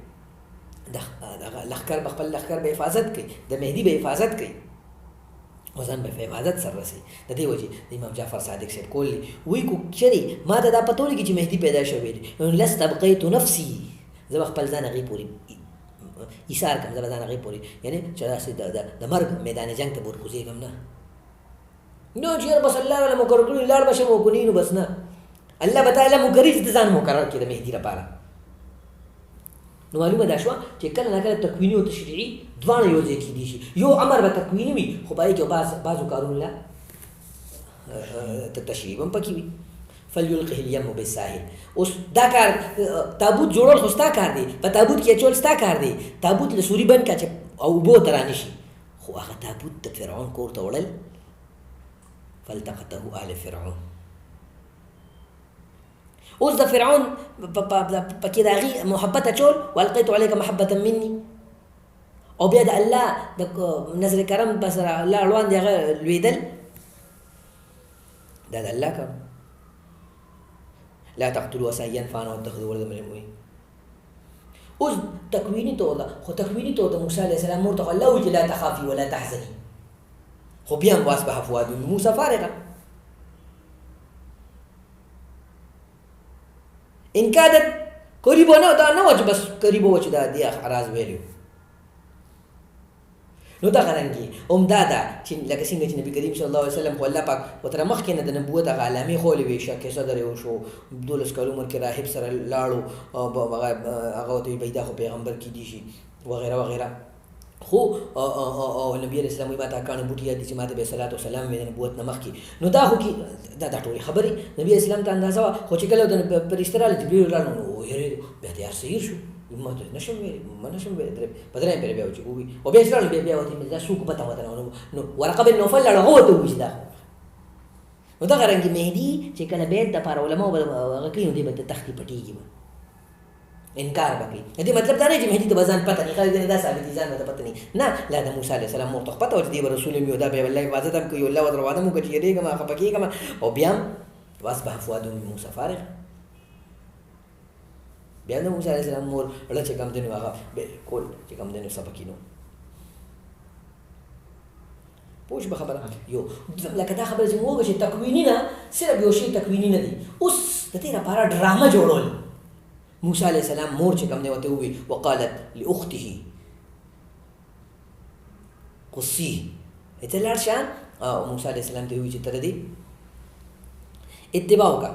دغه لخر بخپل لخر به حفاظت کوي، د مهدي به حفاظت کوي، وزن به حفاظت سره رسي. د دې وجه د امام جعفر صادق صاحب کولی وی کو چری ما ته دا پته لګی چې مهدي پیدا شوی دی، لست بقيت نفسي، زه خپل ځان غي پوری ایثار کوم، زه ځان غي پوری یعنی چې داسې د مرګ میدان جنگ ته ورکوزي کوم نه نو چې بس الله ولا مقرر کړی لاړ بشه مو کو نو بس نه، الله تعالی مقرر چې ځان مقرر کړي د مهدي لپاره. نو معلومه ده شو چې کله نه کله تکوینی او تشریعي دواړه یو ځای کې دي شي. یو امر به تکوینی وي خو باید یو بعضو کارونه لا تشریعي هم پکې وي. فلیلقه الیم بالساحل، اوس دا کار تابوت جوړول خو ستا کار دی، په تابوت کې اچول ستا کار دی، تابوت له سوري بند کا چې او اوبو ته رانشي، خو هغه تابوت د فرعون کور ته وړل فالتقطه آل فرعون. اوس د فرعون پکې د هغې محبت اچول والقیت علیک محبة مني، او بیا د الله د نظر کرم په سره الله اړوان د هغه لوېدل، دا د الله کار. لا تقتلوا عسى أن ينفعنا واتخذوا ولدا من المؤمنين. اوس تکوینی توګه خو تکوینی توګه موسی علیه السلام مور ته الله ویل لا تخافي ولا تحزني، خو بیا هم واصبح فؤاد موسی فارغا. ان كادت قريبه نه دا نه و چې بس قريبه و چې دا دی اراز ویلو. نو دا غرانګي دا چې لکه څنګه چې نبی کریم صلی الله علیه وسلم خو الله پاک وتر مخکې نه د نبوت هغه علامې خولې وي، شکه صدر یو شو 12 کال عمر کې راهب سره لاړو او هغه ته بیدا خو پیغمبر کې دي شي وغیرہ وغیرہ. خو او نبی علیہ السلام ما ته کانه بوټیا دي چې ماته به صلوات و سلام وي نبوت نه مخکې. نو دا خو کې دا ټولې خبرې نبی علیہ السلام ته اندازه خو چې کله د پرستراله جبرئیل راغلو نو یې به تیار سیر شو ما ته نشم ویل بدرې پرې بیا چې وي او بیا سره بیا وته دا سوق پته وته نو ورقه بن نوفل له هغه ته وځي دا. نو دا غرانګي مهدي چې کله بیت د پاره علماء هغه کوي دی به تختی پټیږي انکار وکړي. دې مطلب دا نه چې مهدي د بزان پته نه خالي دا ثابت ځان ته پته نه، لا لا د موسی عليه السلام مرته پته و چې دی رسول میو دا به الله حفاظت هم کوي، الله ودروازه مو کوي یې ما خپکیګم او بیا واصبح فؤاد موسی فارغ. بیا د موسی علیه السلام مور له چې کوم دنو هغه بالکل چې کوم دنو سبکینو پوښ به خبره یو لکه دا خبره چې موږ چې تکوینی نه صرف یو شی تکوینی نه دی، اوس د دې لپاره ډرامه جوړول. موسی علیه السلام مور چې کوم دی وته وی وقالت لاخته قصيه اتلارشان او موسی علیه السلام ته وی چې تر دې اتباع وکړه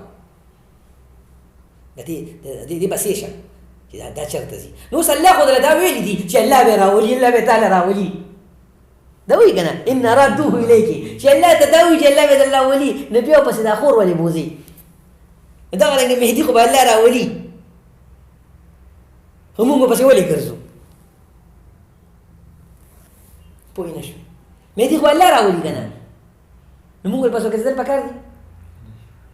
دې بسې شه چې دا چرته ځي. نو صلی الله خدای دا ویلي دي چې الله به راولي، الله به تعالی راولي. دا وی کنه ان رادوه الیکی چې الله ته دا وی چې الله به الله ولي نبی او پس دا خور ولي بوزي. دا ورنګ مهدی خو به الله راولي همون پس ولي ګرځو پوه نه شو مهدی خو الله راولي کنه نو موږ پس وکړل پکار دي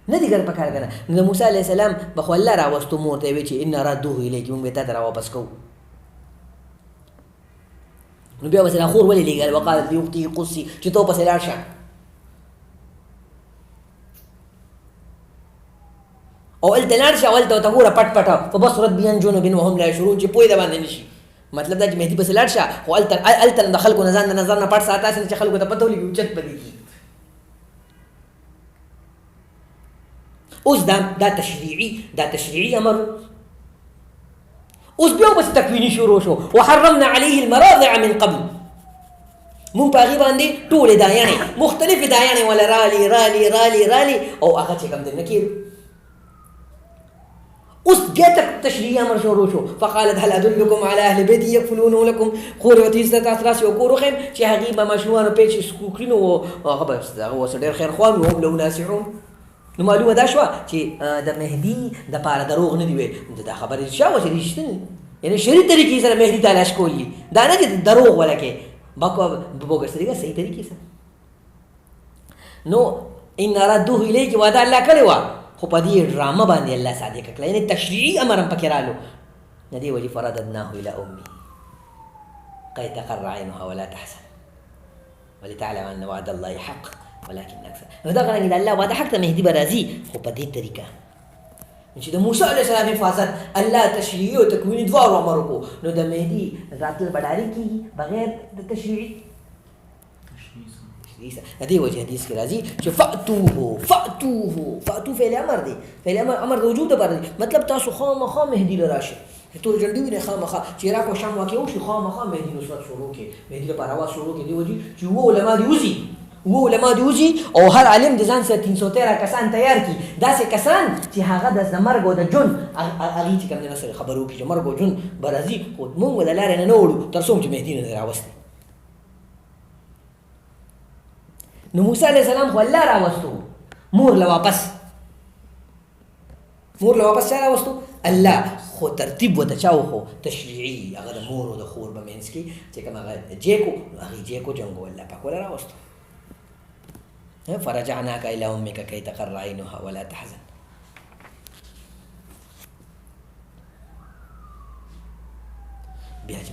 نه دي ګر پکار کنه. نو موسی علیه السلام بخو الله را واستو مور ته وی چې ان رادوه الیکی موږ ته را واپس کوو. نو بیا وسره خور ولې لګل وقالت لاختي قصي چې تو پس لاړ شه. او ال تلار شه ول ته ګوره پټ پټ فبصرت بيان جنوب وهم لا يشعرون چې پوي د باندې نشي. مطلب دا چې مهدی بس لاړ شه خو ال تل د خلکو نظر نه پټ ساتاسه چې خلکو ته پته ولګي چت بدیږي. اوس دا تشریعي امر. اوس بیا بس تکوینی شروع شو وحرمنا عليه المراضع من قبل. مون پاغي باندې ټول دایانه مختلف دایانه ولا رالي او هغه چې کوم د نکیر. اوس بیا تشریعي امر شروع شو فقالت هل ادلكم على اهل بيت يكفلونه لكم قوه استطاعت او قورخم چې هغه به مشوانو پېچ سکوکرینو او هغه بس هغه وسډر خیر خوان هم له ناسعون. نو معلومه دا شو چې د مهدی د پاره دروغ نه دی وي دا خبره شاو چې رښتینی یعنی شری طریقې سره مهدي تلاش کولی دا نه چې دروغ ولکه بوګس طریقه صحیح طریقې سره. نو ان ردوه الیک وعده الله کړی وه خو په دې ډرامه باندې الله صادق کړه، یعنی تشریعي امر هم پکې رالو. د دې وجې فرددناه الى امي كي تقر عينها ولا تحزن ولتعلم ان وعد الله حق ولكن اكثر. نو دا غواړي د الله وعده حق ته مهدي به راځي خو په دې طریقه چې د موسی علیه السلام حفاظت الله تشریعي او تکویني دواړو امر وکړو، نو د مهدي راتلل به ډارې کېږي بغیر د تشریعي. د دې وجې حدیث کې راځي چې فاتوه فعل امر دی، فعل امر د وجود لپاره دی، مطلب تاسو خامخا مهدي له راشئ. تور جنډي وینې خامخا چې عراق او شام واقع وشي خامخا مهدي نصرت شروع کړي، مهدي لپاره اواز شروع کړي. دې وجې چې اووه علما دې وځي او هر عالم د ځان سره 313 کسان تیار کړي، داسې کسان چې هغه د مرګ او د ژوند هغې چې کوم دی سره خبرې وکړي چې مرګ او ژوند به راځي، خو موږ به د لارې نه وړو تر څو چې مهدي نه دی راوستی. نو موسی علیه السلام خو الله راوستو، مور له واپس چا راوستو؟ الله. خو ترتیب ورته چا وښو؟ تشریعي، هغه د مور او د خور په منځ کې چې کوم هغه جیکو هغې جیکو جنګو الله پاک وله راوستو. فرجعناك الى امك كي تقر عينها ولا تحزن. بیا چې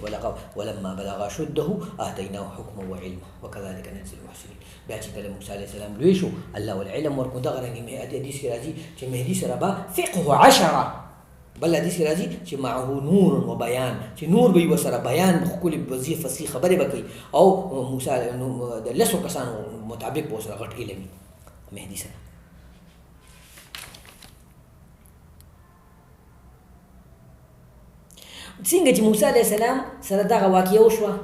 ولما بلغ اشده اتیناه حکما وعلما وكذلك نجزي المحسنين. بیا چې کله موسی علیه السلام لوی شو الله والعلم ورکو. دغه رنګې حدیث کې راځي چې مهدي سره به فقه 10، بل حدیث کې راځي چې معه نور و بیان، چې نور به یې ورسره بیان به ښکلې وضیح فصیح خبرې به کوي، او موسی د لسو کسانو مطابق به ورسره غټ علم وي مهدي سره. څنګه چې موسی علیه السلام سره دغه واقعه وشوه،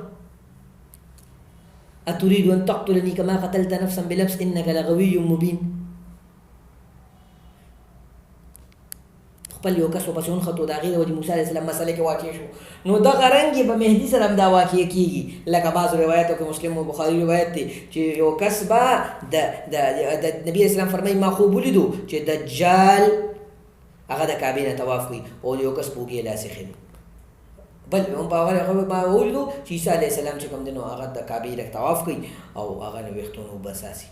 اتريد ان تقتلني كما قتلت نفسا بلبس انك لغوي مبين، خپل یو کس ورپسې ونښتو، د هغې د وجې موسی علیه السلام مسله کې واقع شو. نو دغه رنګې به مهدي سره هم دا واقع کېږي، لکه بعضو روایاتو کې مسلم و بخاري روایت دی چې یو کس به د نبي علیه السلام فرمایي ما خوب ولیدو چې دجال هغه د کعبې نه طواف کوي او یو کس په اوږې یې لاس ایښی دی، بل په هغه ما ولیدو چې عیسی علیه السلام چې کوم دی نو هغه د کعبې لږ طواف کوي او هغه نه ویښتونه اوبه ساسي.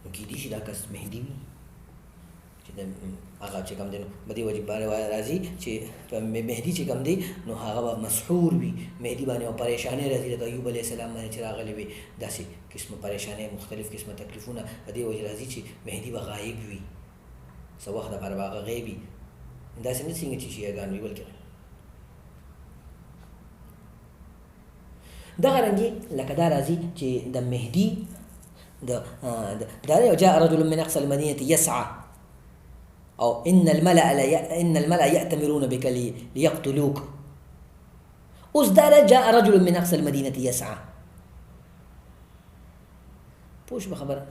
نو کیدای شي دا کس مهدي وي چې د هغه چې کوم دی نو په دې وجې روایت راځي چې مهدي چې کوم دی نو هغه به مسحور وي، مهدي باندې به پریشانۍ راځي، لکه ایوب علیه السلام باندې چې راغلی وي داسې قسمه پریشانۍ مختلف قسمه تکلیفونه. په دې وجې راځي چې مهدي به غایب وي، څه وخت دپاره به هغه غیب وي، داسې نه څنګه چې شیعهګان وي، بلکې دغه رنګې لکه دا راځي چې د مهدي دا جاء رجل من اقصى المدينه يسعى او ان الملأ يأتمرون بك ليقتلوك. اوس دا جاء رجل من اقصى المدينه يسعى، پوه به خبره.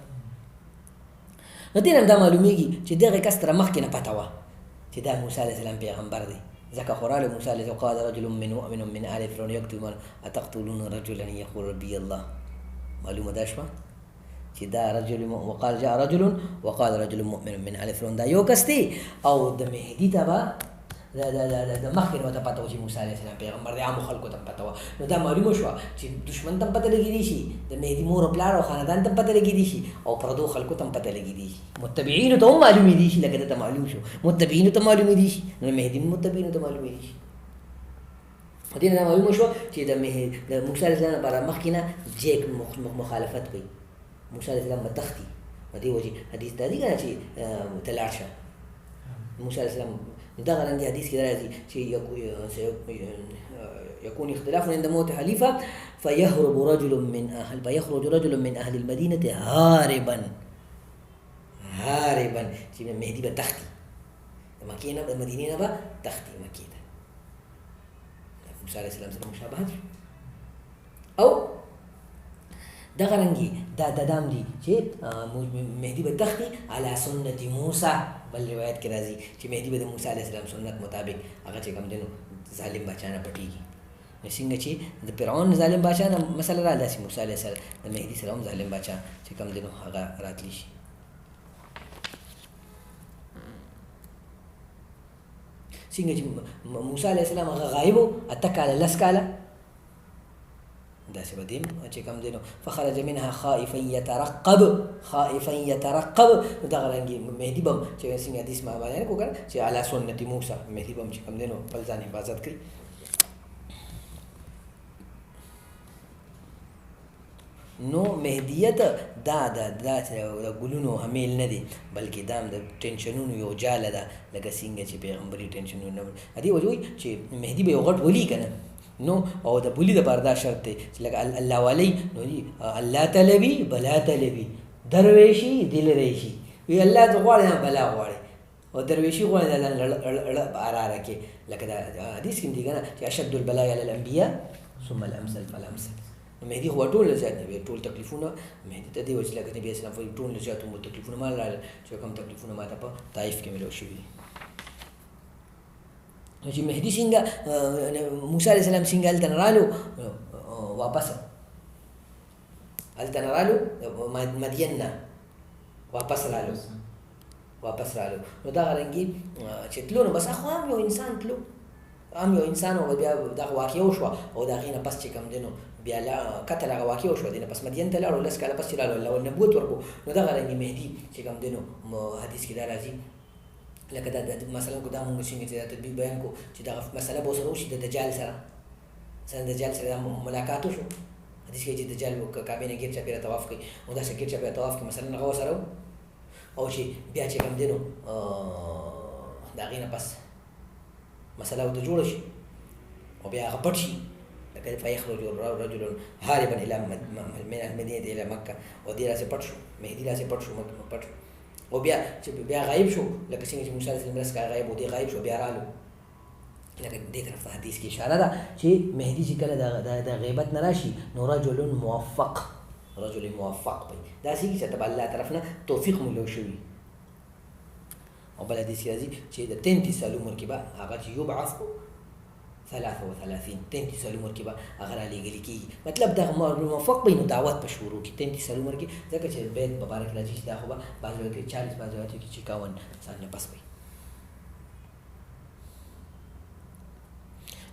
نو دې نه دا معلومیږي چې دغه کس تر مخکې نه پته وه چې دا موسی علیه السلام پیغمبر دی، ځکه خو راغلی موسی علیه السلام قال رجل مؤمن من آل فرعون يقتل اتقتلون رجلا يقول ربي الله. معلومه دا شوه چې دا رجل وقال جاء رجل وقال رجل مؤمن من آل فرعون دا یو کس دی، او د مهدي ته به د مخکې نه ورته پته وه چې موسی علیه السلام پیغمبر دی، عامو خلکو ته هم پته وه. نو دا معلومه شوه چې دشمن ته هم پته لګېدی شي، د مهدي مور او پلار او خاندان ته هم پته لګېدی شي، او پردو خلکو ته هم پته لګېدی شي، متبعینو ته هم معلومېدی شي، لکه دته معلوم شو متبعینو ته معلومېدی شي، نو مهدي هم متبعینو ته معلومېدی شي. دې نه دا معلومه شوه چې د موسی علیه السلام لپاره مخکې نه جیک مخالفت کوي، موسی علیه السلام به تښتي. په دې وجې حدیث دا دی که نه چې ته لاړ شه موسی علیه السلام. دغه رنګې حدیث کې راځي چې يكون اختلاف عند موت حلیفه فيخرج رجل من اهل المدینه هاربا چې مهدي به تښتي د مکې نه، د مدینې نه به تښتي مکې ته. موسی علیه السلام سره مشابهت او دغه رنګې دا دام دي چې مهدي به تښتي علی سنت موسی. بل روایت کې راځي چې مهدي به د موسی علیه السلام سنت مطابق هغه چې کوم دی نو ظالم باچا نه پټېږي. نو څنګه چې د فرعون ظالم باچا نه مسله را داسې موسی علیه السلام د مهدي سره هم ظالم باچا چې کوم دی نو هغه راتلی شي. څنګه چې موسی علیه السلام هغه غایب و اته کاله لس کاله داسې به دیم چې کوم دی نو فخرج منها خائفا يترقب نو دغه رنګې مهدي به هم چې څنګه حدیث ما بیان کړو که نه چې علی سنت موسی مهدي به هم چې کوم دی نو خپل ځان حفاظت کوي. نو مهدیت دا ګلونو حمیل نه دی بلکې دا د ټینشنونو یو جاله ده لکه څنګه چې پیغمبري ټینشنونه نه دي وجه وایي چې مهدي به یو غټ ولي که نه نو او د بولی د پاره دا شرط دی چې لکه الله والی نو الله طلبي بلا طلبي درویشي دل ریشي وی الله ته غواړي بلا غواړي او درویشي غواړي د باراره کې لکه دا حدیث کې دی کنه چې اشد البلاء علی الانبیاء ثم الامثل فالامثل. مهدي هو ټول زیات نه ټول تکلیفونه مهدي ته دی چې لکه نبی اسلام په ټول زیات مو تکلیفونه مال راځي چې کوم تکلیفونه ماته په طائف کې ملو شوی. چې مهدي څنګه موسی علیه السلام څنګه هلته نه رالو واپس هلته نه رالو مدین نه واپس رالو نو دغه رنګې چې تلو نو بس خو هم یو انسان تلو هم یو انسان او بیا دغه واقع وشوه او د هغې نه پس چې کوم دی نو بیا قتل هغه واقع وشوه دی نه پس مدین ته لاړو لس کاله پس چې رالو الله نبوت ورکړو نو دغه رنګې مهدي چې کوم دی نو حدیث کې دا راځي لکه دا مثلا کو دا مونږ څنګه چې دا تطبیق بیان کو چې دا مسله به سره وشي د دجال سره ملاقات وشو حدیث کې چې دجال کعبه نه ګیر چاپیره طواف کوي او دا څنګه چاپیره طواف کوي مثلا هغه سره او چې بیا چې کوم دینو دا غینه پس مسله ود جوړ شي او بیا هغه پټ شي لکه فیخرج رجل هاربا الى من المدینه الى مکه او دی راځي پټ شو مهدی راځي پټ شو پټ او بیا چې بیا غایب شو لکه څنګه چې موسی علیه السلام راسکا غایب و دی غایب شو بیا رالو لکه دې طرف حدیث کې اشاره ده چې مهدی چې کله د غیبت نه راشي نو رجل موفق وي دا چې تبع الله طرف نه توفیق ملو شوي. او بل حدیث راځي چې د 33 سال عمر کې به هغه چې یبعث 33 سال عمر کې به هغه رالیږل کېږي مطلب دا موفق وي نو دعوت په شروع کې 33 سال عمر کې ځکه چې بیت مبارک راځي چې دا خو به بعض وخت 40 بعض وخت کې 51 سال نه پس وي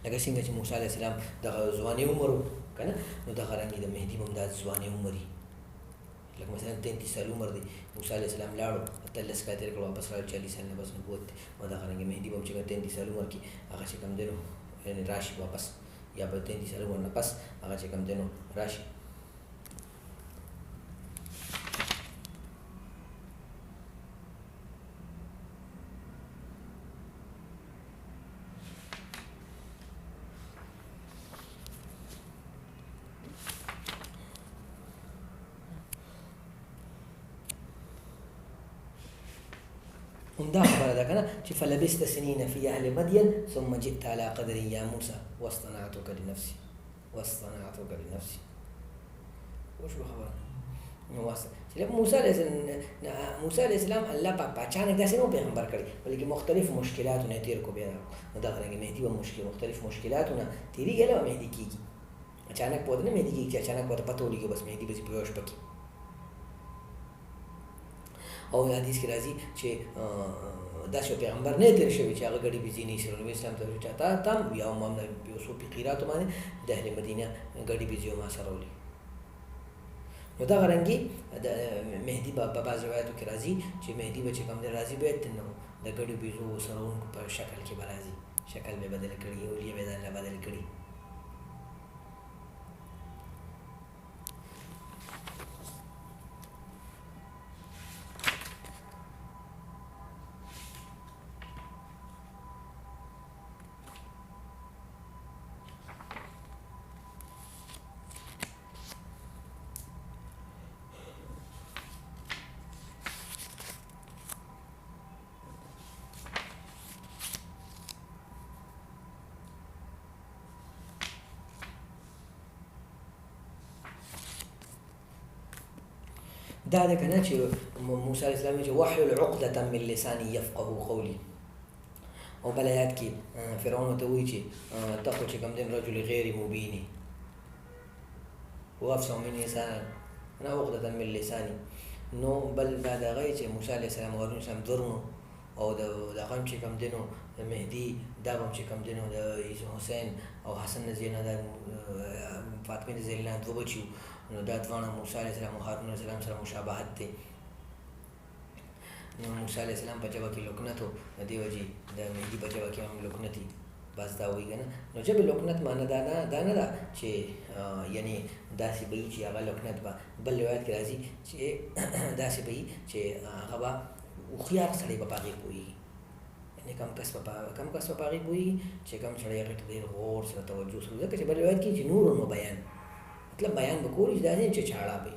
لکه څنګه چې موسی علیه السلام دغه ځواني عمر که نه نو دغه رنګې د مهدي به هم دا ځواني عمر وي لکه مثلا 33 سال عمر دی موسی علیه السلام لاړو 13 کاله تېر کړو واپس راغلو 40 سال نه بس نبوت دی نو دغه رنګې مهدي به هم چې 33 سال عمر کې هغه چې کوم دی نو یعنی راشي واپس یا په 33 سال عمر نه پس هغه چې کوم دی نو راشي. همدا خبره ده کنه چې فلبست سنین فی اهل مدین ثم جئت على قدر یا موسی واصطنعتك لنفسي وشو خبره نو چې موسی علیه السلام الله پاک اچانک داسې نو پیغمبر کړی بلکې مختلف مشکلاتونه تیر کو بیا نو دا غره مهدی به مختلف مشکلاتونه تیریږي له مهدی کیږي اچانک پوه نه مهدی کیږي اچانک پوه پته ولګي بس مهدی به په یوش پکې. او حدیث کې راځي چې دا شو پیغمبر نه تیر شوی چې هغه غړي بيزي نه شروع نبی اسلام ته چاته تام بیا امام نه یو سو فقیرات باندې د اهل مدینه غړي بيزي ما سره ولي نو دا غرنګي د مهدی په بعض روایتو کې راځي چې مهدی به چې کوم دی راځي به نو د غړي بيزو سره په شکل کې راځي شکل به بدل کړي او لې به نه بدل کړي. دا ده کنه چې موسی علیه السلام چې وحی عقدة من لسانی يفقهوا قولي او بل آیات کې فرعون ته وایي چې تاسو چې کوم دین رجل غیر مبین وافصح من لسان انا عقدة من لسانی نو بل دا دغه چې موسی علیه السلام ورنو سم درنو او د هغه چې کوم دینو مهدي دا به هم چې کوم دی نو د حسین او حسن رضی الله د فاطمې رضی الله دوه بچي نو دا دواړه موسی علیه السلام او هارون علیه السلام سره مشابهت دی. نو موسی علیه السلام په ژبه کې لکنت و، د دې وجې د مهدي په ژبه کې هم لکنت دي. بس دا وایي که نه، نو ژبې لکنت معنی دا نه ده چې یعنې داسې به وي چې هغه لکنت به بل روایت کې راځي چې داسې به وي چې هغه به هوښیار سړی به په هغې پوهېږي، یعنې کم کس به په هغې پوهېږي چې کم سړی هغې ته ډېر غور سره توجه سره، ځکه چې بل روایت کې چې نور نو بیان مطلب بیان به کولی چې داسې چې چاړه به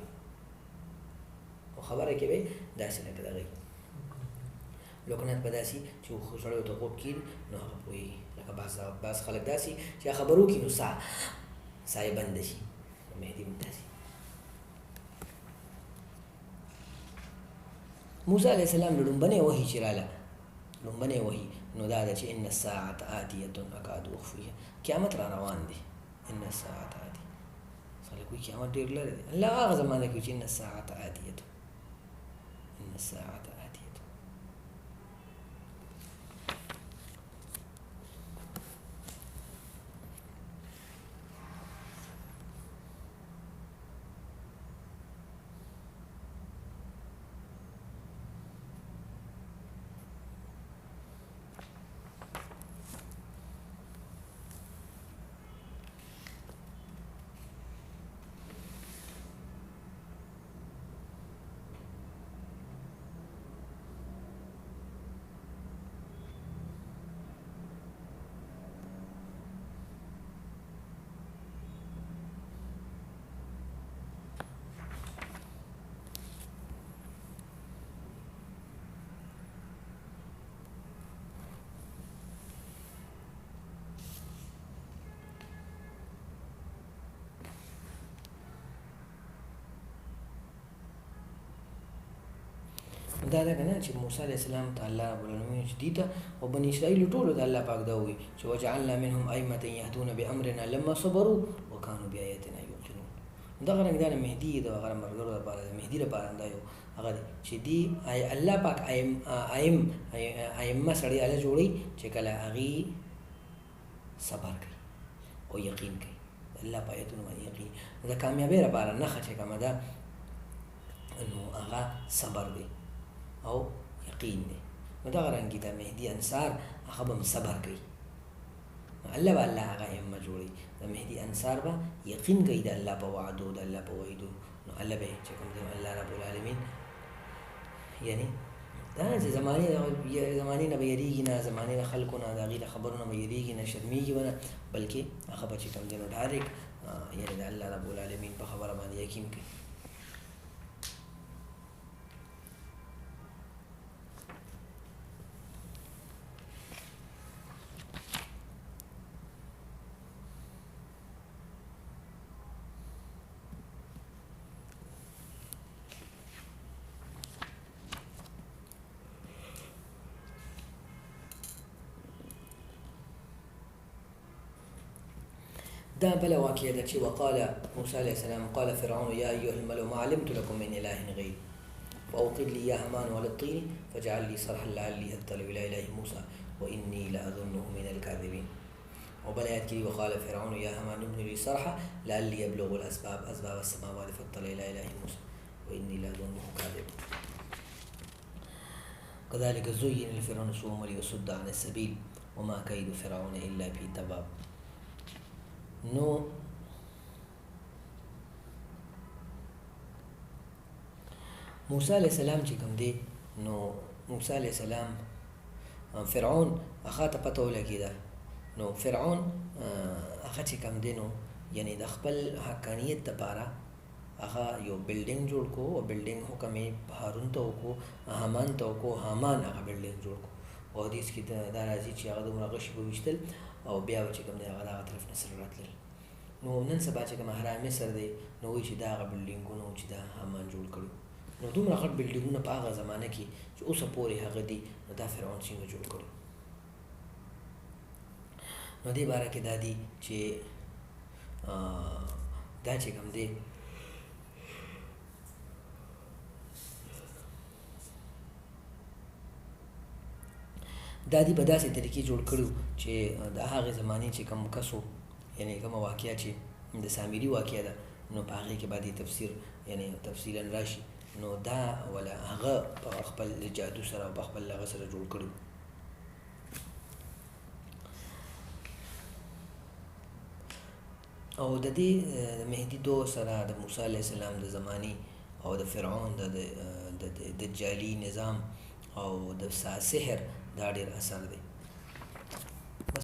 او خبره کې به داسې لکه دغه لکنت به داسې چې سړی ورته غوږ کېږي نو هغه پوهېږي. لکه بعض خلک داسې چې خبرو کې نو ساه یې بنده شي، مهدي هم داسې. موسی علیه السلام له لومبنۍ وحي چې راله لومبنۍ وحي نو دا ده چې ان الساعة آتیة اکاد اخفیها، قیامت را روان دی. ان الساعة آتیة خلک وایي قیامت ډېر لرې دی، الله هغه زمانه کې چې ان الساعة آتیة ان الساعة آتیة. دا ده که نه چې موسی علیه السلام ته الله رب العالمین چې دي ته او بني اسرائیلو ټولو ته الله پاک دا وایي چې وجعلنا منهم ائمة یهدون بامرنا لما صبروا وکانوا بآیاتنا یوقنون. دغه رنګ دا مهدي د هغه ملګرو لپاره د مهدي لپاره دا یو هغه دی چې دي الله پاک ائمه سړي الله جوړي چې کله هغې صبر کوي او یقین کوي الله په آیتونو باندې یقین. د کامیابۍ لپاره نښه چې کومه ده نو هغه صبر دی او یقین دی. نو دغه رنګې د مهدي انصار هغه به هم صبر کوي، الله به الله هغه ائمه جوړوي. د مهدي انصار به یقین کوي د الله په وعدو د الله په وعیدو، نو الله به چې کوم دی الله رب العالمین یعنې دا نه چې زمانې نه به یېرېږي نه، زمانې نه خلکو نه د هغې د خبرو نه به یېرېږي نه، شرمېږي به نه، بلکې هغه به چې کوم دی نو ډایرکټ یعنې د الله رب العالمین په خبره باندې یقین کوي. دا بل واقع ده چې وقال موسی علیه السلام قال فرعون یا ایها الملأ ما علمت لكم من اله غیر فاوقد لي يا هامان على الطين فاجعل لي صرحا لعلي اطلع الى اله موسى واني لاظنه من الكاذبين. وبل آيات كده وقال فرعون يا هامان ابن لي صرحا لعلي يبلغ اسباب السماوات فاطلع الى اله موسى واني لاظنه كاذبا. كذلك زين لفرعون سوء عمله وصد عن السبيل وما كيد فرعون الا في تباب. نو موسی علیہ السلام چې کوم دی نو موسی علیہ السلام فرعون هغه ته پته ولګېده، نو فرعون هغه چې کوم دی نو یعنې د خپل حقانیت دپاره هغه یو بلډینګ جوړ کړو او بلډینګ حکم یې هارون ته وکړو، حامان ته وکړو، حامان هغه بلډینګ جوړ کړو. او حدیث کې دا راځي چې هغه دومره غشي به ویشتل او بیا به چې کوم دی هغه د هغه طرف نه سره راتلل. نو نن سبا چې کوم حرام مصر دی نو وایي چې دا هغه بلډینګونه چې دا حامان جوړ کړي. نو دومره غټ بلډینګونه په هغه زمانه کې چې اوسه پورې هغه دي، نو دا فرعون څنګه جوړ کړي؟ نو دې باره کې دا دي چې دا چې کوم دی دا دي په داسې طریقې جوړ کړي چې د هغې زمانې چې کوم کس و یعنې کومه واقعه چې د سامري واقعه ده نو په هغې کې باید تفسیر یعنې تفصیلا راشي نو دا ولا هغه په خپل جادو سره او په خپل هغه سره جوړ کړي او د دې مهدي دور سره د موسی علیه السلام د زمانې او د فرعون د دجالي نظام او د سحر دا ډېر اثر دی